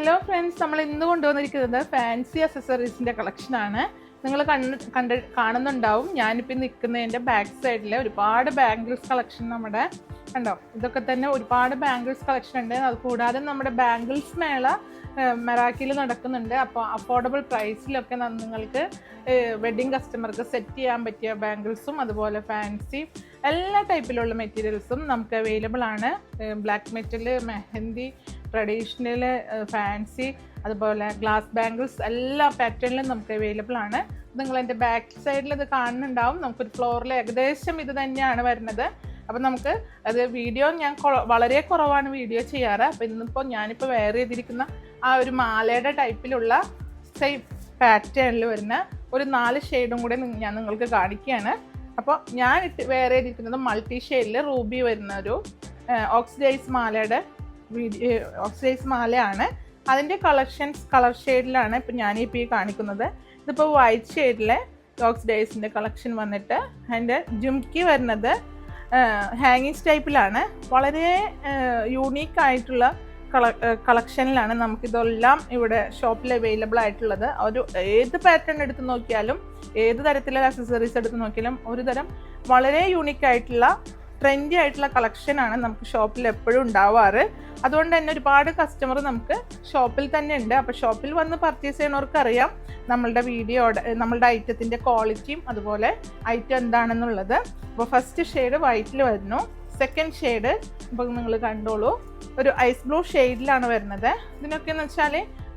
Hello friends, നമ്മൾ ഇന്ന് കൊണ്ടുവന്നിരിക്കുന്നത് ഫാൻസി അക്സസറീസിൻ്റെ കളക്ഷനാണ്. നിങ്ങൾ കാണുന്നുണ്ടാവും. ഞാനിപ്പോൾ നിൽക്കുന്നതിൻ്റെ ബാക്ക് സൈഡിൽ ഒരുപാട് ബാംഗിൾസ് കളക്ഷൻ നമ്മുടെ കണ്ടോ. ഇതൊക്കെ തന്നെ ഒരുപാട് ബാംഗിൾസ് കളക്ഷൻ ഉണ്ട്. അതുകൂടാതെ നമ്മുടെ ബാംഗിൾസ് മേള മെറാക്കിൽ നടക്കുന്നുണ്ട്. അപ്പോൾ അഫോർഡബിൾ പ്രൈസിലൊക്കെ നിങ്ങൾക്ക് വെഡ്ഡിങ് കസ്റ്റമർക്ക് സെറ്റ് ചെയ്യാൻ പറ്റിയ ബാംഗിൾസും അതുപോലെ ഫാൻസി എല്ലാ ടൈപ്പിലുള്ള മെറ്റീരിയൽസും നമുക്ക് അവൈലബിൾ ആണ്. Black metal, mehndi, traditional, fancy, അതുപോലെ ഗ്ലാസ് ബാംഗിൾസ് എല്ലാ പാറ്റേണിലും നമുക്ക് അവൈലബിൾ ആണ്. നിങ്ങൾ എൻ്റെ ബാക്ക് സൈഡിൽ ഇത് കാണുന്നുണ്ടാവും. നമുക്കൊരു ഫ്ലോറിൽ ഏകദേശം ഇത് തന്നെയാണ് വരുന്നത്. അപ്പം നമുക്ക് അത് വീഡിയോ ഞാൻ വളരെ കുറവാണ് വീഡിയോ ചെയ്യാറ്. അപ്പോൾ ഇന്നിപ്പോൾ ഞാനിപ്പോൾ വെയർ ചെയ്തിരിക്കുന്ന ആ ഒരു മാലയുടെ ടൈപ്പിലുള്ള സെയിം പാറ്റേണിൽ വരുന്ന ഒരു 4 ഷെയ്ഡും കൂടെ ഞാൻ നിങ്ങൾക്ക് കാണിക്കുകയാണ്. അപ്പോൾ ഞാൻ വെയർ ചെയ്തിരിക്കുന്നത് മൾട്ടി ഷെയ്ഡിൽ റൂബി വരുന്ന ഒരു ഓക്സിഡൈസ് മാലയാണ്. അതിൻ്റെ കളർ ഷെയ്ഡിലാണ് ഇപ്പോൾ ഞാനിപ്പോൾ ഈ കാണിക്കുന്നത്. ഇതിപ്പോൾ വൈറ്റ് ഷെയ്ഡിലെ ഓക്സിഡൈസിൻ്റെ കളക്ഷൻ വന്നിട്ട് അതിൻ്റെ ജുംക്കി വരുന്നത് ഹാങ്ങിങ്സ് ടൈപ്പിലാണ്. വളരെ യൂണീക്കായിട്ടുള്ള കളക്ഷനിലാണ് നമുക്കിതെല്ലാം ഇവിടെ ഷോപ്പിൽ അവൈലബിൾ ആയിട്ടുള്ളത്. ഒരു ഏത് പാറ്റേൺ എടുത്ത് നോക്കിയാലും ഏത് തരത്തിലുള്ള അക്സസറീസ് എടുത്ത് നോക്കിയാലും ഒരു തരം വളരെ യൂണീക്കായിട്ടുള്ള ട്രെൻഡി ആയിട്ടുള്ള കളക്ഷനാണ് നമുക്ക് ഷോപ്പിൽ എപ്പോഴും ഉണ്ടാവാറ്. അതുകൊണ്ട് തന്നെ ഒരുപാട് കസ്റ്റമർ നമുക്ക് ഷോപ്പിൽ തന്നെ ഉണ്ട്. അപ്പോൾ ഷോപ്പിൽ വന്ന് പർച്ചേസ് ചെയ്യുന്നവർക്ക് അറിയാം നമ്മളുടെ ഐറ്റത്തിൻ്റെ ക്വാളിറ്റിയും അതുപോലെ ഐറ്റം എന്താണെന്നുള്ളത്. അപ്പോൾ ഫസ്റ്റ് ഷെയ്ഡ് വൈറ്റിൽ വരുന്നു. സെക്കൻഡ് ഷെയ്ഡ് ഇപ്പോൾ നിങ്ങൾ കണ്ടോളൂ, ഒരു ഐസ് ബ്ലൂ ഷെയ്ഡിലാണ് വരുന്നത്. ഇതിനൊക്കെ എന്ന് വെച്ചാൽ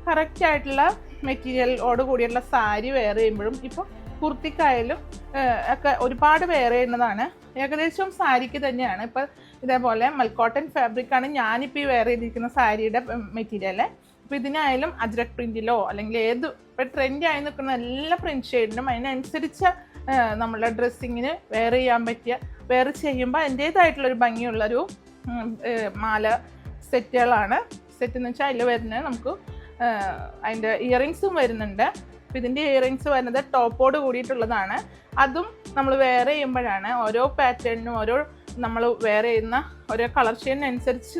കറക്റ്റ് ആയിട്ടുള്ള മെറ്റീരിയലോട് കൂടിയുള്ള സാരി വെയർ ചെയ്യുമ്പോഴും ഇപ്പോൾ കുർത്തിക്കായാലും ഒക്കെ ഒരുപാട് വെയർ ചെയ്യുന്നതാണ്. ഏകദേശം സാരിക്ക് തന്നെയാണ്. ഇപ്പോൾ ഇതേപോലെ മൽക്കോട്ടൺ ഫാബ്രിക്കാണ് ഞാനിപ്പോൾ ഈ വെയർ ചെയ്തിരിക്കുന്ന സാരിയുടെ മെറ്റീരിയൽ. അപ്പോൾ ഇതിനായാലും അജ്രക് പ്രിൻറ്റിലോ അല്ലെങ്കിൽ ഇപ്പോൾ ട്രെൻഡായി നിൽക്കുന്ന എല്ലാ പ്രിൻറ്റ് ഷെയ്ഡിനും അതിനനുസരിച്ച് നമ്മളുടെ ഡ്രസ്സിങ്ങിന് വെയർ ചെയ്യാൻ പറ്റിയ, വെയർ ചെയ്യുമ്പോൾ അതിൻ്റേതായിട്ടുള്ളൊരു ഭംഗിയുള്ളൊരു മാല സെറ്റുകളാണ്. സെറ്റ് എന്ന് വെച്ചാൽ അതിൽ വരുന്നത് നമുക്ക് അതിൻ്റെ ഇയറിങ്സും വരുന്നുണ്ട്. അപ്പോൾ ഇതിൻ്റെ ഇയറിങ്സ് വരുന്നത് ടോപ്പോട് കൂടിയിട്ടുള്ളതാണ്. അതും നമ്മൾ വെയർ ചെയ്യുമ്പോഴാണ് ഓരോ പാറ്റേണിനും നമ്മൾ വെയർ ചെയ്യുന്ന ഓരോ കളർ ഷെയ്ഡിനനുസരിച്ച്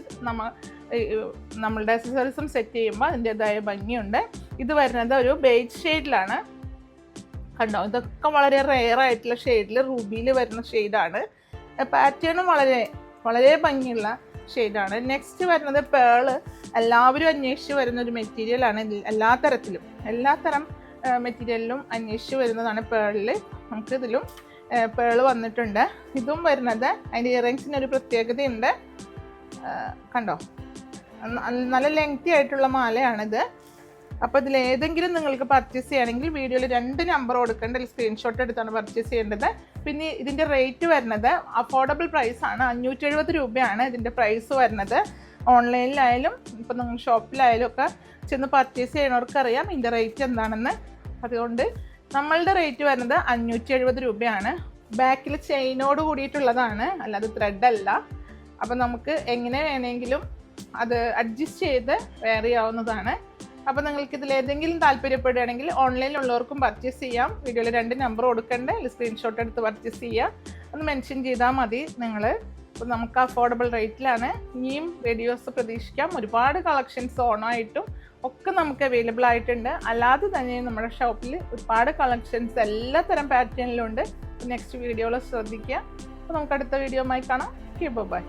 നമ്മളുടെ അക്സസറീസും സെറ്റ് ചെയ്യുമ്പോൾ അതിൻ്റേതായ ഭംഗിയുണ്ട്. ഇത് വരുന്നത് ഒരു ബേജ് ഷെയ്ഡിലാണ്. കണ്ടോ, ഇതൊക്കെ വളരെ റെയർ ആയിട്ടുള്ള ഷെയ്ഡിൽ റൂബിയിൽ വരുന്ന ഷെയ്ഡാണ്. പാറ്റേണും വളരെ വളരെ ഭംഗിയുള്ള ഷെയ്ഡാണ്. നെക്സ്റ്റ് വരുന്നത് പേള്. എല്ലാവരും അന്വേഷിച്ച് വരുന്നൊരു മെറ്റീരിയലാണ്. എല്ലാ തരം മെറ്റീരിയലിലും അന്വേഷിച്ച് വരുന്നതാണ് പേളിൽ. നമുക്കിതിലും പേള് വന്നിട്ടുണ്ട്. ഇതും വരുന്നത് അതിൻ്റെ ഇയറിങ്സിനൊരു പ്രത്യേകതയുണ്ട്. കണ്ടോ, നല്ല ലെങ്തി ആയിട്ടുള്ള മാലയാണിത്. അപ്പോൾ ഇതിൽ ഏതെങ്കിലും നിങ്ങൾക്ക് പർച്ചേസ് ചെയ്യുകയാണെങ്കിൽ വീഡിയോയിൽ 2 നമ്പർ കൊടുക്കേണ്ട സ്ക്രീൻഷോട്ട് എടുത്താണ് പർച്ചേസ് ചെയ്യേണ്ടത്. പിന്നെ ഇതിൻ്റെ റേറ്റ് വരുന്നത് അഫോർഡബിൾ പ്രൈസാണ്. 570 രൂപയാണ് ഇതിൻ്റെ പ്രൈസ് വരുന്നത്. ഓൺലൈനിലായാലും ഇപ്പോൾ നിങ്ങൾ ഷോപ്പിലായാലും ഒക്കെ ചെന്ന് പർച്ചേസ് ചെയ്യണവർക്കറിയാം ഇതിൻ്റെ റേറ്റ് എന്താണെന്ന്. അതുകൊണ്ട് നമ്മളുടെ റേറ്റ് വരുന്നത് 570 രൂപയാണ്. ബാക്കിൽ ചെയിനോട് കൂടിയിട്ടുള്ളതാണ്, അല്ലാതെ ത്രെഡല്ല. അപ്പോൾ നമുക്ക് എങ്ങനെ വേണമെങ്കിലും അത് അഡ്ജസ്റ്റ് ചെയ്ത് വെയർ ചെയ്യാവുന്നതാണ്. അപ്പോൾ നിങ്ങൾക്ക് ഇതിൽ ഏതെങ്കിലും താല്പര്യപ്പെടുകയാണെങ്കിൽ ഓൺലൈനിലുള്ളവർക്കും പർച്ചേസ് ചെയ്യാം. വീഡിയോയിൽ 2 നമ്പർ കൊടുക്കണ്ടേ, സ്ക്രീൻഷോട്ട് എടുത്ത് പർച്ചേസ് ചെയ്യുക. ഒന്ന് മെൻഷൻ ചെയ്താൽ മതി നിങ്ങൾ. അപ്പോൾ നമുക്ക് അഫോർഡബിൾ റേറ്റിലാണ്. ഇനിയും വീഡിയോസ് പ്രതീക്ഷിക്കാം. ഒരുപാട് കളക്ഷൻസ് ഓണമായിട്ടും ഒക്കെ നമുക്ക് അവൈലബിൾ ആയിട്ടുണ്ട്. അല്ലാതെ തന്നെ നമ്മുടെ ഷോപ്പിൽ ഒരുപാട് കളക്ഷൻസ് എല്ലാ തരം പാറ്റേണിലും ഉണ്ട്. നെക്സ്റ്റ് വീഡിയോയിൽ ശ്രദ്ധിക്കുക. അപ്പോൾ നമുക്ക് അടുത്ത വീഡിയോയുമായി കാണാം. ബൈ.